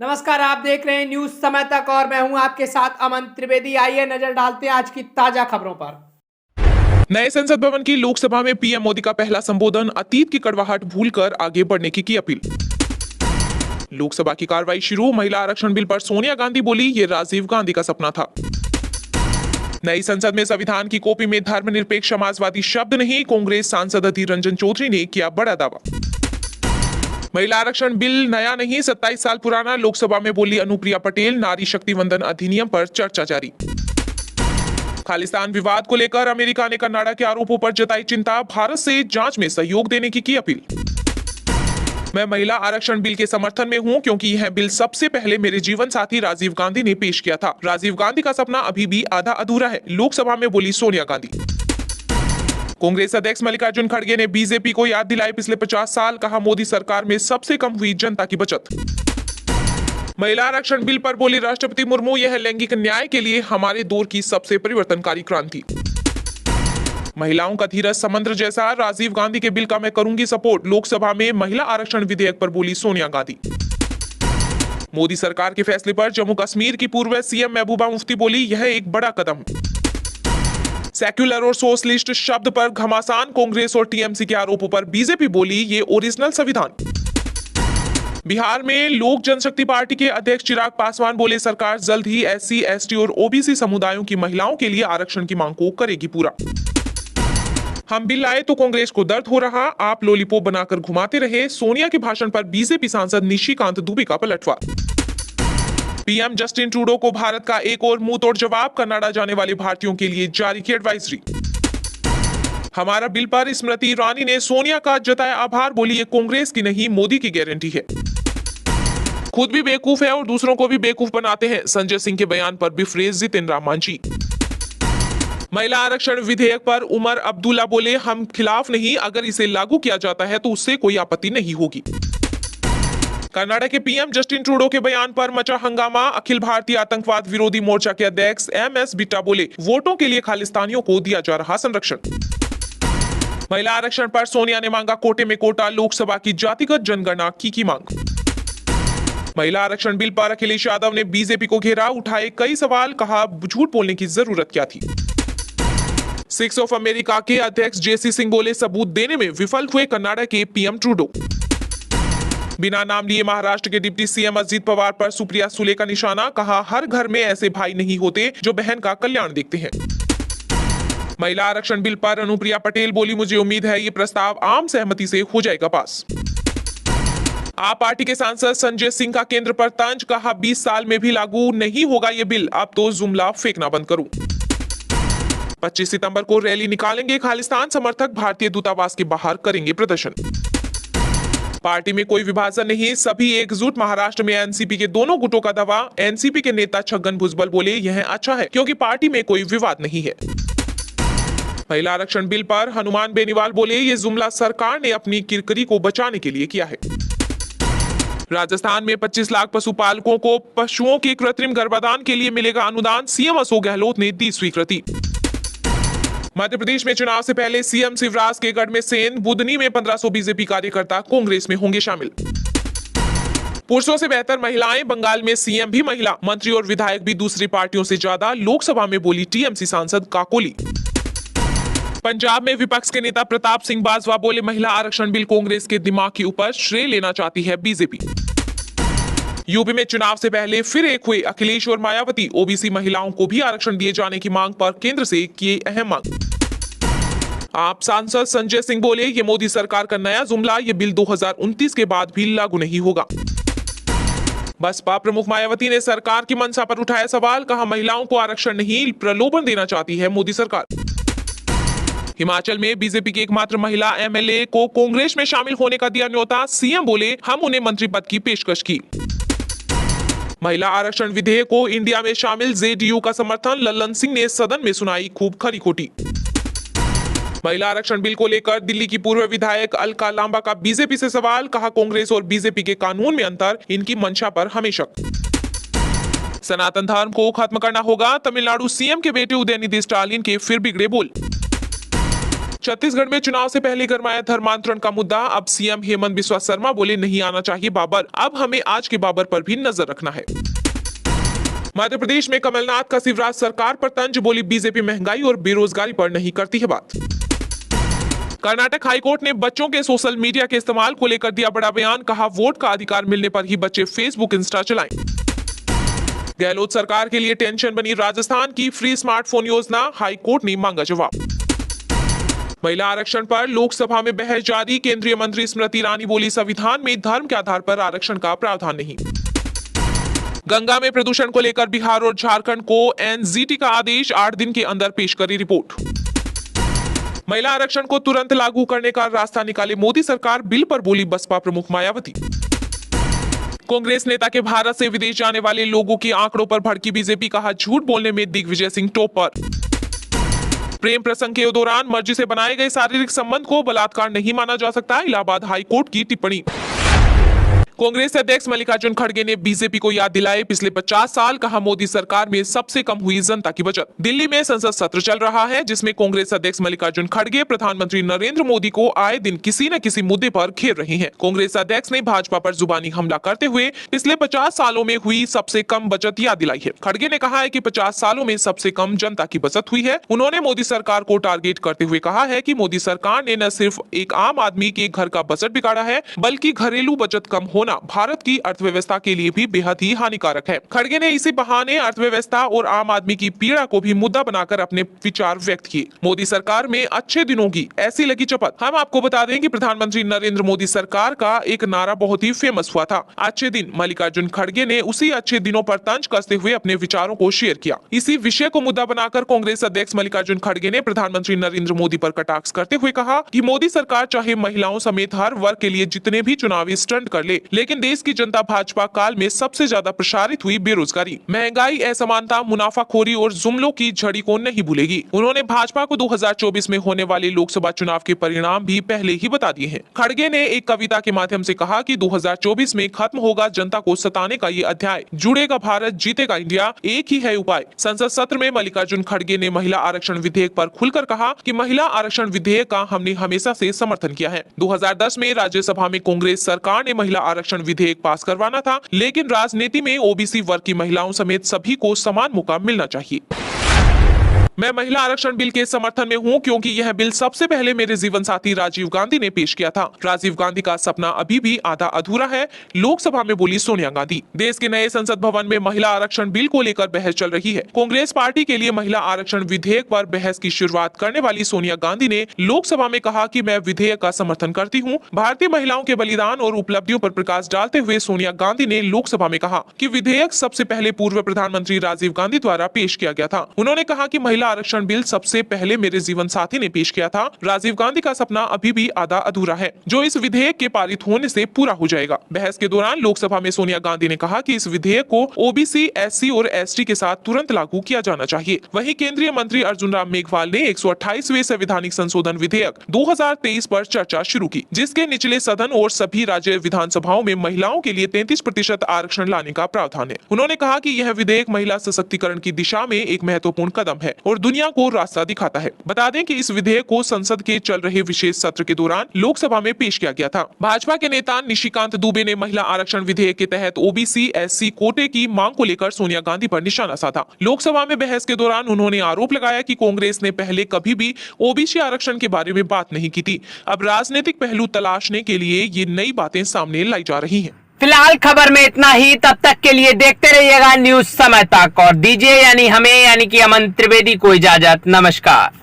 नमस्कार, आप देख रहे हैं न्यूज समय तक और मैं हूं आपके साथ अमन त्रिवेदी। आइए नजर डालते हैं आज की ताजा खबरों पर। नए संसद भवन की लोकसभा में पीएम मोदी का पहला संबोधन, अतीत की कड़वाहट भूलकर आगे बढ़ने की अपील। लोकसभा की कार्रवाई शुरू, महिला आरक्षण बिल पर सोनिया गांधी बोली ये राजीव गांधी का सपना था। नई संसद में संविधान की कॉपी में धर्मनिरपेक्ष समाजवादी शब्द नहीं, कांग्रेस सांसद अधीर रंजन चौधरी ने किया बड़ा दावा। महिला आरक्षण बिल नया नहीं, 27 साल पुराना, लोकसभा में बोली अनुप्रिया पटेल। नारी शक्ति वंदन अधिनियम पर चर्चा जारी। खालिस्तान विवाद को लेकर अमेरिका ने कनाडा के आरोपों पर जताई चिंता, भारत से जांच में सहयोग देने की अपील। मैं महिला आरक्षण बिल के समर्थन में हूं क्योंकि यह बिल सबसे पहले मेरे जीवन साथी राजीव गांधी ने पेश किया था। राजीव गांधी का सपना अभी भी आधा अधूरा है, लोकसभा में बोली सोनिया गांधी। कांग्रेस अध्यक्ष मल्लिकार्जुन खड़गे ने बीजेपी को याद दिलाई पिछले 50 साल, कहा मोदी सरकार में सबसे कम हुई जनता की बचत। महिला आरक्षण बिल पर बोली राष्ट्रपति मुर्मू, यह लैंगिक न्याय के लिए हमारे दौर की सबसे परिवर्तनकारी क्रांति। महिलाओं का धीरज समंदर जैसा, राजीव गांधी के बिल का मैं करूंगी सपोर्ट। लोकसभा में महिला आरक्षण विधेयक पर बोली सोनिया गांधी। मोदी सरकार के फैसले पर जम्मू कश्मीर की पूर्व सीएम महबूबा मुफ्ती बोली यह एक बड़ा कदम। सेक्युलर और सोशलिस्ट शब्द पर घमासान, कांग्रेस और टीएमसी के आरोपों पर बीजेपी बोली ये ओरिजिनल संविधान। बिहार में लोक जनशक्ति पार्टी के अध्यक्ष चिराग पासवान बोले सरकार जल्द ही एससी, एसटी और ओबीसी समुदायों की महिलाओं के लिए आरक्षण की मांग को करेगी पूरा। हम बिल लाए तो कांग्रेस को दर्द हो रहा, आप लॉलीपॉप बनाकर घुमाते रहे, सोनिया के भाषण पर बीजेपी सांसद निशिकांत दुबे का पलटवार। पीएम जस्टिन ट्रूडो को भारत का एक और मुंहतोड़ जवाब, कनाडा जाने वाले भारतीयों के लिए जारी की एडवाइजरी। हमारा बिल पर स्मृति ईरानी ने सोनिया का जताया आभार, बोली ये कांग्रेस की नहीं मोदी की गारंटी है। खुद भी बेवकूफ है और दूसरों को भी बेवकूफ बनाते हैं, संजय सिंह के बयान पर बिफरे जितेंद्र मांझी। महिला आरक्षण विधेयक पर उमर अब्दुल्ला बोले हम खिलाफ नहीं, अगर इसे लागू किया जाता है तो उससे कोई आपत्ति नहीं होगी। कनाडा के पीएम जस्टिन ट्रूडो के बयान पर मचा हंगामा, अखिल भारतीय आतंकवाद विरोधी मोर्चा के अध्यक्ष एमएस बिट्टा बोले वोटों के लिए खालिस्तानियों को दिया जा रहा संरक्षण। महिला आरक्षण पर सोनिया ने मांगा कोटे में कोटा, लोकसभा की जातिगत जनगणना की मांग। महिला आरक्षण बिल पर अखिलेश यादव ने बीजेपी को घेरा, उठाए कई सवाल, कहा झूठ बोलने की जरूरत क्या थी। सिक्स ऑफ अमेरिका के अध्यक्ष जेसी सिंह बोले सबूत देने में विफल हुए कनाडा के पीएम ट्रूडो। बिना नाम लिए महाराष्ट्र के डिप्टी सीएम अजित पवार पर सुप्रिया सुले का निशाना, कहा हर घर में ऐसे भाई नहीं होते जो बहन का कल्याण देखते हैं। महिला आरक्षण बिल पर अनुप्रिया पटेल बोली मुझे उम्मीद है ये प्रस्ताव आम सहमति से हो जाएगा पास। आप पार्टी के सांसद संजय सिंह का केंद्र पर तंज, कहा 20 साल में भी लागू नहीं होगा ये बिल, अब तो जुमला फेंकना बंद करूं। 25 सितंबर को रैली निकालेंगे खालिस्तान समर्थक, भारतीय दूतावास के बाहर करेंगे प्रदर्शन। पार्टी में कोई विभाजन नहीं, सभी एकजुट, महाराष्ट्र में एनसीपी के दोनों गुटों का दावा। एनसीपी के नेता छगन भुजबल बोले यह अच्छा है क्योंकि पार्टी में कोई विवाद नहीं है। महिला आरक्षण बिल पर हनुमान बेनीवाल बोले ये जुमला सरकार ने अपनी किरकिरी को बचाने के लिए किया है। राजस्थान में 25 लाख पशुपालकों को पशुओं के कृत्रिम गर्भाधान के लिए मिलेगा अनुदान, सीएम अशोक गहलोत ने दी स्वीकृति। मध्य प्रदेश में चुनाव से पहले सीएम शिवराज के गढ़ में सेन, बुधनी में 1500 बीजेपी कार्यकर्ता कांग्रेस में होंगे शामिल। पुरुषों से बेहतर महिलाएं, बंगाल में सीएम भी महिला, मंत्री और विधायक भी दूसरी पार्टियों से ज्यादा, लोकसभा में बोली टीएमसी सांसद काकोली। पंजाब में विपक्ष के नेता प्रताप सिंह बाजवा बोले महिला आरक्षण बिल कांग्रेस के दिमाग के ऊपर श्रेय लेना चाहती है बीजेपी। यूपी में चुनाव से पहले फिर एक हुए अखिलेश और मायावती, ओबीसी महिलाओं को भी आरक्षण दिए जाने की मांग पर केंद्र से किए अहम मांग। आप सांसद संजय सिंह बोले ये मोदी सरकार का नया जुमला, ये बिल 2029 के बाद भी लागू नहीं होगा। बसपा प्रमुख मायावती ने सरकार की मंशा पर उठाया सवाल, कहा महिलाओं को आरक्षण नहीं प्रलोभन देना चाहती है मोदी सरकार। हिमाचल में बीजेपी की एकमात्र महिला एमएलए को कांग्रेस में शामिल होने का दिया न्योता, सीएम बोले हम उन्हें मंत्री पद की पेशकश की। महिला आरक्षण विधेयक को इंडिया में शामिल जेडीयू का समर्थन, लल्लन सिंह ने सदन में सुनाई खूब खरी खोटी। महिला आरक्षण बिल को लेकर दिल्ली की पूर्व विधायक अलका लांबा का बीजेपी से सवाल, कहा कांग्रेस और बीजेपी के कानून में अंतर, इनकी मंशा पर हमें शक। सनातन धर्म को खत्म करना होगा, तमिलनाडु सीएम के बेटे उदयनिधि स्टालिन के फिर बिगड़े बोल। छत्तीसगढ़ में चुनाव से पहले गरमाया धर्मांतरण का मुद्दा। अब सीएम हेमंत बिस्वा शर्मा बोले नहीं आना चाहिए बाबर, अब हमें आज के बाबर पर भी नजर रखना है। मध्य प्रदेश में कमलनाथ का शिवराज सरकार पर तंज, बोली बीजेपी महंगाई और बेरोजगारी पर नहीं करती है बात। कर्नाटक हाईकोर्ट ने बच्चों के सोशल मीडिया के इस्तेमाल को लेकर दिया बड़ा बयान, कहा वोट का अधिकार मिलने पर ही बच्चे फेसबुक इंस्टा चलाएं। गहलोत सरकार के लिए टेंशन बनी राजस्थान की फ्री स्मार्टफोन योजना, हाईकोर्ट ने मांगा जवाब। महिला आरक्षण पर लोकसभा में बहस जारी, केंद्रीय मंत्री स्मृति ईरानी बोली संविधान में धर्म के आधार पर आरक्षण का प्रावधान नहीं। गंगा में प्रदूषण को लेकर बिहार और झारखंड को एनजीटी का आदेश, 8 दिन के अंदर पेश करें रिपोर्ट। महिला आरक्षण को तुरंत लागू करने का रास्ता निकाले मोदी सरकार, बिल पर बोली बसपा प्रमुख मायावती। कांग्रेस नेता के भारत से विदेश जाने वाले लोगों के आंकड़ों पर भड़की बीजेपी, कहा झूठ बोलने में दिग्विजय सिंह टॉप पर। प्रेम प्रसंग के दौरान मर्जी से बनाए गए शारीरिक संबंध को बलात्कार नहीं माना जा सकता, इलाहाबाद हाईकोर्ट की टिप्पणी। कांग्रेस अध्यक्ष मल्लिकार्जुन खड़गे ने बीजेपी को याद दिलाए पिछले 50 साल, कहा मोदी सरकार में सबसे कम हुई जनता की बचत। दिल्ली में संसद सत्र चल रहा है जिसमें कांग्रेस अध्यक्ष मल्लिकार्जुन खड़गे प्रधानमंत्री नरेंद्र मोदी को आए दिन किसी न किसी मुद्दे पर घेर रहे हैं। कांग्रेस अध्यक्ष ने भाजपा पर जुबानी हमला करते हुए पिछले 50 सालों में हुई सबसे कम बचत याद दिलाई है। खड़गे ने कहा है कि 50 सालों में सबसे कम जनता की बचत हुई है। उन्होंने मोदी सरकार को टारगेट करते हुए कहा है कि मोदी सरकार ने न सिर्फ एक आम आदमी के घर का बजट बिगाड़ा है, बल्कि घरेलू बचत कम होना भारत की अर्थव्यवस्था के लिए भी बेहद ही हानिकारक है। खड़गे ने इसी बहाने अर्थव्यवस्था और आम आदमी की पीड़ा को भी मुद्दा बनाकर अपने विचार व्यक्त किए। मोदी सरकार में अच्छे दिनों की ऐसी लगी चपत। हम आपको बता दें कि प्रधानमंत्री नरेंद्र मोदी सरकार का एक नारा बहुत ही फेमस हुआ था, अच्छे दिन। मल्लिकार्जुन खड़गे ने उसी अच्छे दिनों पर तंज कसते हुए अपने विचारों को शेयर किया। इसी विषय को मुद्दा बनाकर कांग्रेस अध्यक्ष मल्लिकार्जुन खड़गे ने प्रधानमंत्री नरेंद्र मोदी पर कटाक्ष करते हुए कहा कि मोदी सरकार चाहे महिलाओं समेत हर वर्ग के लिए जितने भी चुनावी स्टंट कर ले, लेकिन देश की जनता भाजपा काल में सबसे ज्यादा प्रसारित हुई बेरोजगारी, महंगाई, असमानता, मुनाफाखोरी और जुमलों की झड़ी को नहीं भूलेगी। उन्होंने भाजपा को 2024 में होने वाले लोकसभा चुनाव के परिणाम भी पहले ही बता दिए हैं। खड़गे ने एक कविता के माध्यम से कहा कि 2024 में खत्म होगा जनता को सताने का ये अध्याय, जुड़ेगा भारत, जीतेगा इंडिया, एक ही है उपाय। संसद सत्र में मल्लिकार्जुन खड़गे ने महिला आरक्षण विधेयक पर खुलकर कहा कि महिला आरक्षण विधेयक का हमने हमेशा से समर्थन किया है। 2010 में राज्यसभा में कांग्रेस सरकार ने महिला आरक्षण विधेयक पास करवाना था, लेकिन राजनीति में ओबीसी वर्ग की महिलाओं समेत सभी को समान मौका मिलना चाहिए। मैं महिला आरक्षण बिल के समर्थन में हूं क्योंकि यह बिल सबसे पहले मेरे जीवन साथी राजीव गांधी ने पेश किया था। राजीव गांधी का सपना अभी भी आधा अधूरा है, लोकसभा में बोली सोनिया गांधी। देश के नए संसद भवन में महिला आरक्षण बिल को लेकर बहस चल रही है। कांग्रेस पार्टी के लिए महिला आरक्षण विधेयक पर बहस की शुरुआत करने वाली सोनिया गांधी ने लोकसभा में कहा कि मैं विधेयक का समर्थन करती हूँ। भारतीय महिलाओं के बलिदान और उपलब्धियों पर प्रकाश डालते हुए सोनिया गांधी ने लोकसभा में कहा कि विधेयक सबसे पहले पूर्व प्रधानमंत्री राजीव गांधी द्वारा पेश किया गया था। उन्होंने कहा कि महिला आरक्षण बिल सबसे पहले मेरे जीवन साथी ने पेश किया था। राजीव गांधी का सपना अभी भी आधा अधूरा है, जो इस विधेयक के पारित होने से पूरा हो जाएगा। बहस के दौरान लोकसभा में सोनिया गांधी ने कहा कि इस विधेयक को ओबीसी, एससी और एसटी के साथ तुरंत लागू किया जाना चाहिए। वहीं केंद्रीय मंत्री अर्जुन राम मेघवाल ने 128वें संवैधानिक संशोधन विधेयक 2023 पर चर्चा शुरू की, जिसके निचले सदन और सभी राज्य विधानसभाओं में महिलाओं के लिए 33% आरक्षण लाने का प्रावधान है। उन्होंने कहा कि यह विधेयक महिला सशक्तिकरण की दिशा में एक महत्वपूर्ण कदम है और दुनिया को रास्ता दिखाता है। बता दें कि इस विधेयक को संसद के चल रहे विशेष सत्र के दौरान लोकसभा में पेश किया गया था। भाजपा के नेता निशिकांत दुबे ने महिला आरक्षण विधेयक के तहत ओबीसी, एससी कोटे की मांग को लेकर सोनिया गांधी पर निशाना साधा। लोकसभा में बहस के दौरान उन्होंने आरोप लगाया कि कांग्रेस ने पहले कभी भी ओबीसी आरक्षण के बारे में बात नहीं की थी। अब राजनीतिक पहलू तलाशने के लिए ये नई बातें सामने लाई जा रही हैं। फिलहाल खबर में इतना ही। तब तक के लिए देखते रहिएगा न्यूज समय तक और दीजिए हमें यानी कि अमन त्रिवेदी को इजाजत। नमस्कार।